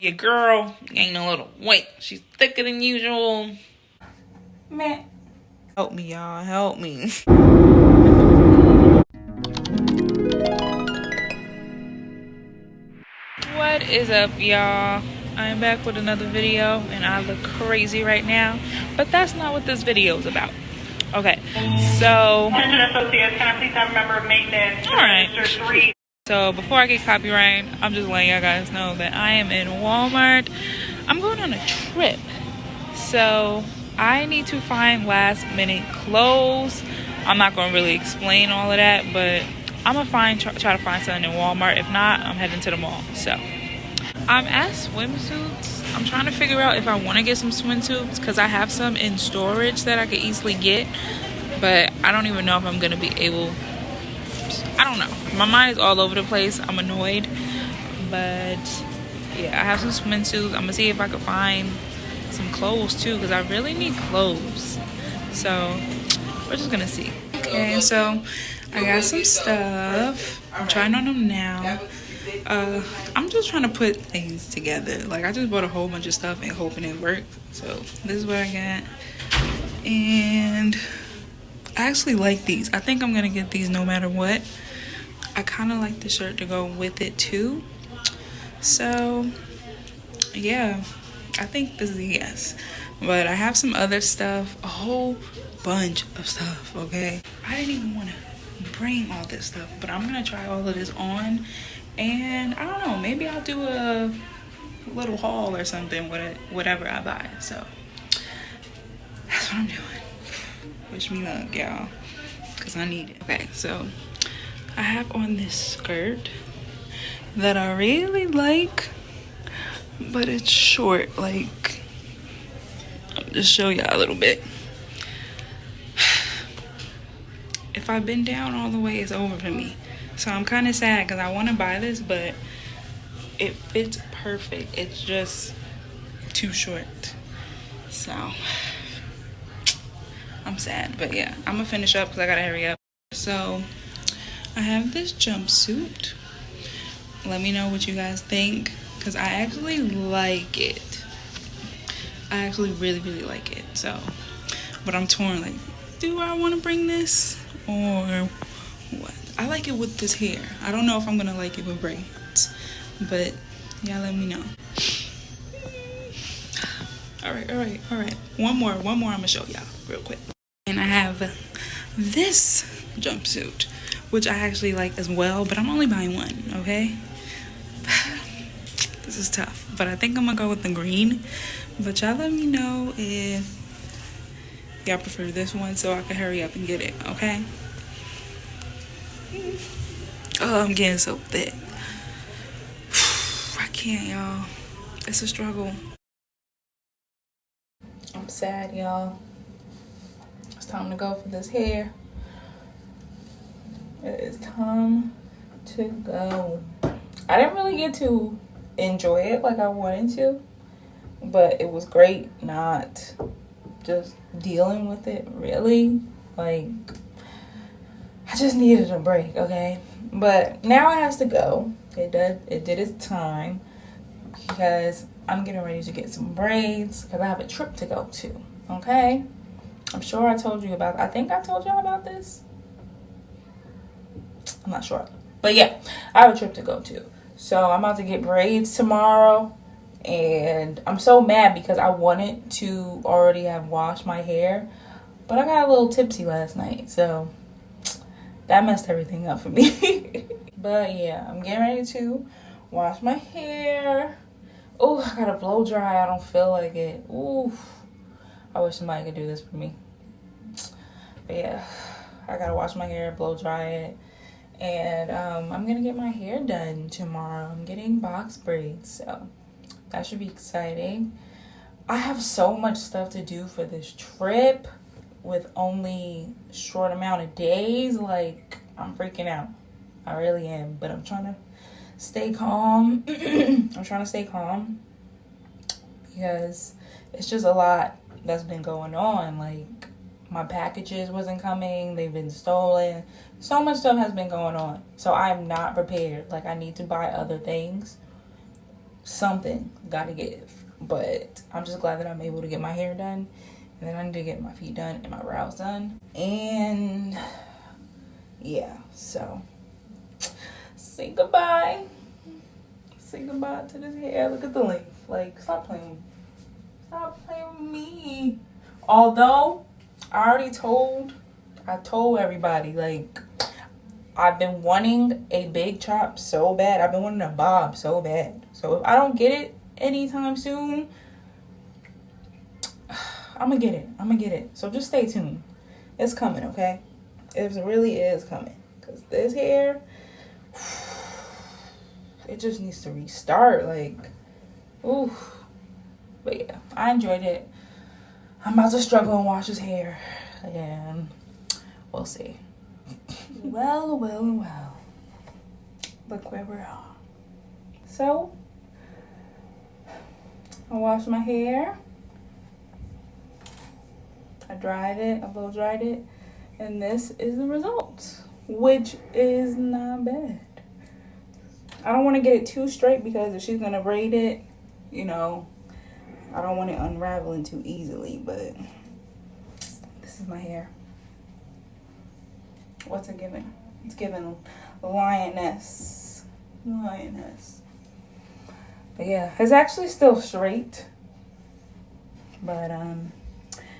Your girl gained a little weight. She's thicker than usual. Man, help me, y'all. Help me. What is up, y'all? I'm back with another video, and I look crazy right now, but that's not what this video is about. Okay, so Attention associates, can I please have a member of maintenance? All right. Register 3. So before I get copyright, I'm just letting y'all guys know that I am in Walmart. I'm going on a trip, so I need to find last minute clothes. I'm not going to really explain all of that, but I'm going to try to find something in Walmart. If not, I'm heading to the mall. So I'm at swimsuits. I'm trying to figure out if I want to get some swimsuits because I have some in storage that I could easily get, but I don't even know if I'm going to be able. I don't know. My mind is all over the place. I'm annoyed. But yeah, I have some swimsuits. I'm going to see if I can find some clothes too, because I really need clothes. So we're just going to see. Okay, so I got some stuff. I'm trying on them now. I'm just trying to put things together. Like, I just bought a whole bunch of stuff and hoping it works. So this is what I got. And I actually like these. I think I'm going to get these no matter what. I kind of like the shirt to go with it too. So yeah, I think this is a yes. But I have some other stuff, a whole bunch of stuff, okay? I didn't even want to bring all this stuff, but I'm gonna try all of this on, and I don't know, maybe I'll do a little haul or something with whatever I buy. So that's what I'm doing. Wish me luck, y'all, because I need it. Okay, so I have on this skirt that I really like, but it's short. Like, I'll just show y'all a little bit. If I bend down all the way, it's over for me. So I'm kind of sad because I want to buy this, but it fits perfect. It's just too short. So I'm sad, but yeah, I'm gonna finish up because I gotta hurry up. So I have this jumpsuit. Let me know what you guys think, because I actually like it. I actually really like it. So, but I'm torn, like, do I want to bring this or what? I like it with this hair. I don't know if I'm gonna like it with braids, but y'all let me know. All right. One more I'm gonna show y'all real quick. And I have this jumpsuit, which I actually like as well, but I'm only buying one, okay? This is tough, but I think I'm gonna go with the green. But y'all let me know if y'all prefer this one so I can hurry up and get it, okay? Oh, I'm getting so thick. I can't, y'all. It's a struggle. I'm sad, y'all. It's time to go for this hair. It is time to go. I didn't really get to enjoy it like I wanted to, but it was great not just dealing with it, really. Like, I just needed a break, okay? But now it has to go. It did its time, because I'm getting ready to get some braids because I have a trip to go to, okay? I'm sure I told you about, I think I told y'all about this. I'm not sure. But yeah, I have a trip to go to. So I'm about to get braids tomorrow. And I'm so mad because I wanted to already have washed my hair, but I got a little tipsy last night. So that messed everything up for me. But yeah, I'm getting ready to wash my hair. Oh, I gotta blow dry. I don't feel like it. Ooh, I wish somebody could do this for me. But yeah, I gotta wash my hair, blow dry it. And I'm gonna get my hair done tomorrow. I'm getting box braids, so that should be exciting. I have so much stuff to do for this trip with only a short amount of days. Like, I'm freaking out. I really am, but I'm trying to stay calm. I'm trying to stay calm because it's just a lot that's been going on. Like, my packages wasn't coming, they've been stolen. So much stuff has been going on. So I'm not prepared. Like, I need to buy other things something gotta give. But I'm just glad that I'm able to get my hair done. And then I need to get my feet done and my brows done. And yeah, so say goodbye. Say goodbye to this hair. Look at the length. Like, stop playing with me. Although I told everybody, like, I've been wanting a big chop so bad. I've been wanting a bob so bad. So if I don't get it anytime soon, I'm gonna get it. So just stay tuned. It's coming, okay? It really is coming. Because this hair, it just needs to restart. Like, ooh. But yeah, I enjoyed it. I'm about to struggle and wash his hair. And we'll see. Well. Look where we're at. So, I washed my hair. I blow dried it. And this is the result, which is not bad. I don't want to get it too straight because if she's going to braid it, you know, I don't want it unraveling too easily, but this is my hair. What's it giving? It's giving lioness. But yeah, it's actually still straight. But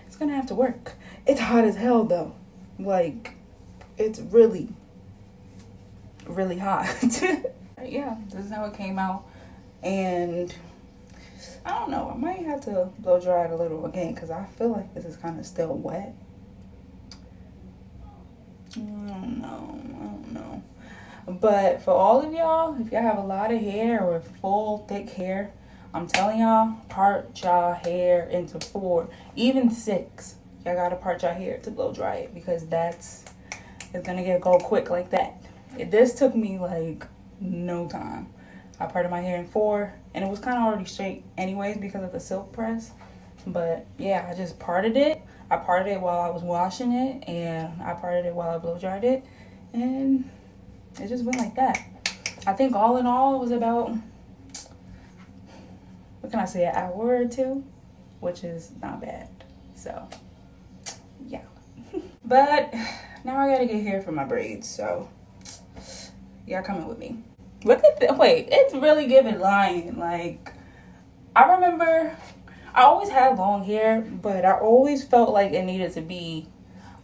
it's gonna have to work. It's hot as hell though. Like, it's really, really hot. Yeah, this is how it came out. And I don't know, I might have to blow dry it a little again because I feel like this is kind of still wet. I don't know. But for all of y'all, if y'all have a lot of hair or full thick hair, I'm telling y'all, part y'all hair into 4, even 6. Y'all gotta part y'all hair to blow dry it because it's gonna go quick like that. This took me like no time. I parted my hair in 4 and it was kind of already straight anyways because of the silk press. But yeah, I just parted it. I parted it while I was washing it, and I parted it while I blow dried it, and it just went like that. I think all in all it was about, what can I say, an hour or 2, which is not bad. So yeah. But now I gotta get hair for my braids, so y'all coming with me. Look at that. Wait, it's really giving lion. Like, I remember I always had long hair, but I always felt like it needed to be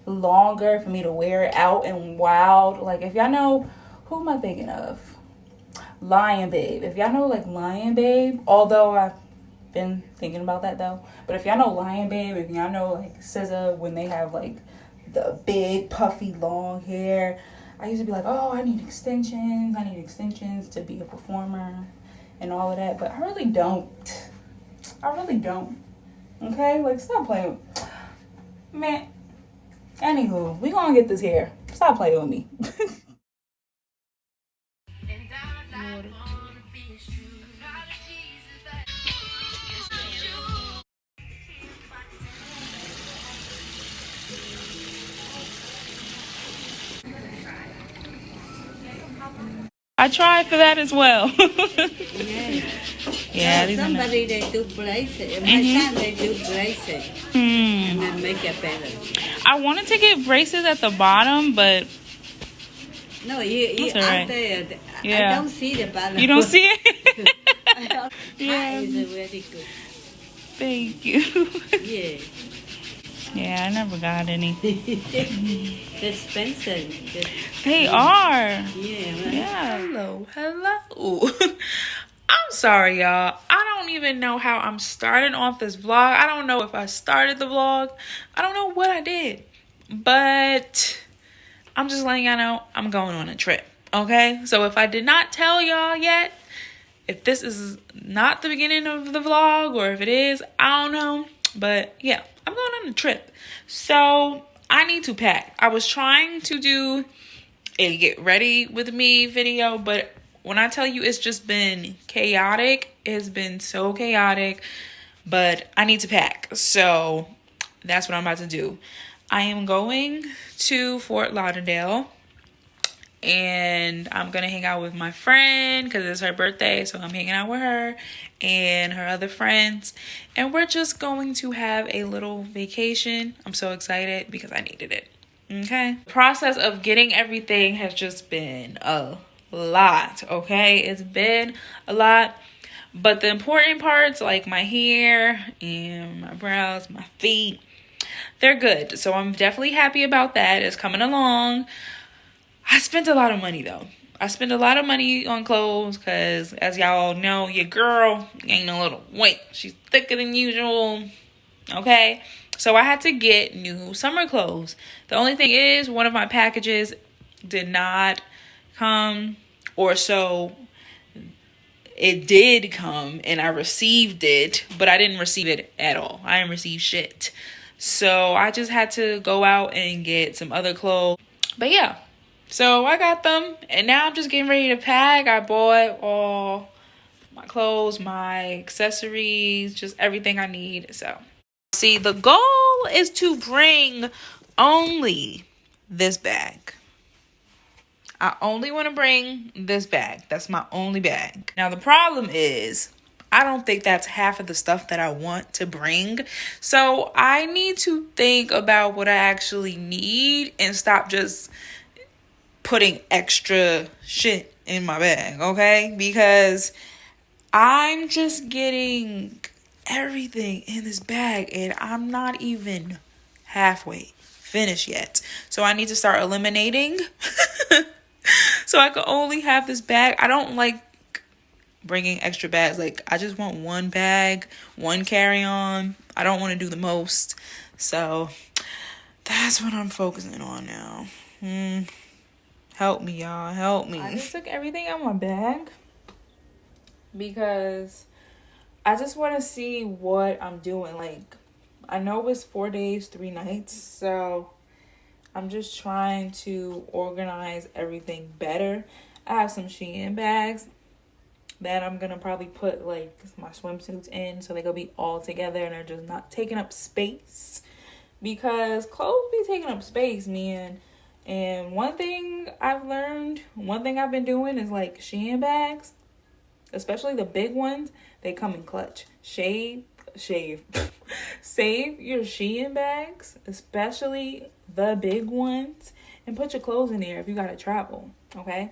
longer for me to wear it out and wild. Like, if y'all know, who am I thinking of? Lion Babe. If y'all know, like, Lion Babe, although I've been thinking about that though, but if y'all know Lion Babe, if y'all know, like, SZA, when they have, like, the big puffy long hair, I used to be like, oh, I need extensions to be a performer and all of that, but I really don't. Okay, like, stop playing with man. Anywho, we gonna get this hair. Stop playing with me. I tried for that as well. Yeah. Somebody they do braces. My son they do braces and then make it better. I wanted to get braces at the bottom, but no, you all right. out there. Yeah. I don't see the bottom. You don't see it? Yeah, is very good. Thank you. Yeah. Yeah, I never got any. They're expensive. They are. Yeah. Right. Yeah. Hello. I'm sorry, y'all. I don't even know how I'm starting off this vlog. I don't know if I started the vlog. I don't know what I did. But I'm just letting y'all know I'm going on a trip. Okay? So if I did not tell y'all yet, if this is not the beginning of the vlog or if it is, I don't know. But yeah, I'm going on a trip. So I need to pack. I was trying to do a get ready with me video, but when I tell you it's just been chaotic, it's been so chaotic, but I need to pack. So that's what I'm about to do. I am going to Fort Lauderdale and I'm gonna hang out with my friend because it's her birthday, so I'm hanging out with her and her other friends, and we're just going to have a little vacation. I'm so excited because I needed it. Okay, the process of getting everything has just been a lot. Okay, it's been a lot, but the important parts like my hair and my brows, my feet, they're good. So I'm definitely happy about that. It's coming along. I spent a lot of money though. I spent a lot of money on clothes because, as y'all know, your girl gained a little weight. She's thicker than usual. Okay, so I had to get new summer clothes. The only thing is, one of my packages did not come, or so it did come and I received it, but I didn't receive it at all. I didn't receive shit. So I just had to go out and get some other clothes. But yeah, so I got them and now I'm just getting ready to pack. I bought all my clothes, my accessories, just everything I need. So see, the goal is to bring only this bag. I only want to bring this bag. That's my only bag. Now, the problem is I don't think that's half of the stuff that I want to bring. So I need to think about what I actually need and stop just putting extra shit in my bag, okay? Because I'm just getting everything in this bag and I'm not even halfway finished yet. So I need to start eliminating so I can only have this bag. I don't like bringing extra bags. Like, I just want one bag, one carry-on. I don't want to do the most. So that's what I'm focusing on now. Help me, y'all. Help me. I just took everything out of my bag because I just want to see what I'm doing. Like, I know it's 4 days, 3 nights. So I'm just trying to organize everything better. I have some Shein bags that I'm going to probably put like my swimsuits in so they will be all together and they're just not taking up space. Because clothes be taking up space, man. And one thing I've learned, one thing I've been doing is like Shein bags, especially the big ones, they come in clutch. Save your Shein bags, especially the big ones, and put your clothes in there if you gotta travel, okay?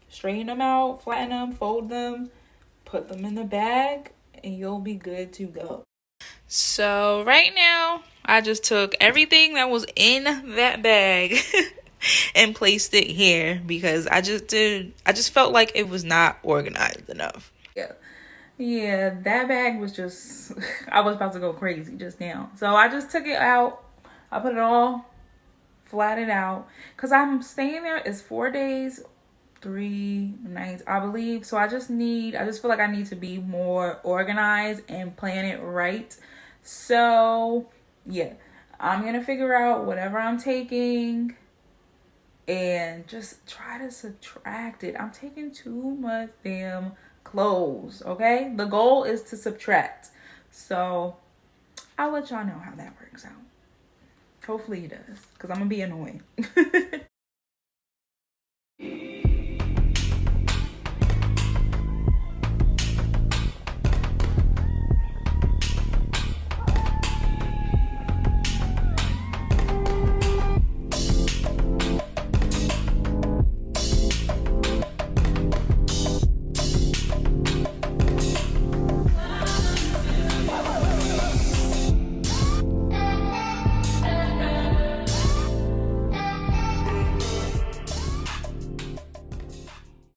Straighten them out, flatten them, fold them, put them in the bag, and you'll be good to go. So right now, I just took everything that was in that bag and placed it here because I just felt like it was not organized enough. Yeah, that bag was just, I was about to go crazy just now. So I just took it out. I put it all flattened out because I'm staying there. It's 4 days, 3 nights, I believe. So I just feel like I need to be more organized and plan it right. So yeah, I'm going to figure out whatever I'm taking and just try to subtract it. I'm taking too much damn clothes, okay? The goal is to subtract. So I'll let y'all know how that works out. Hopefully it does, because I'm gonna be annoying.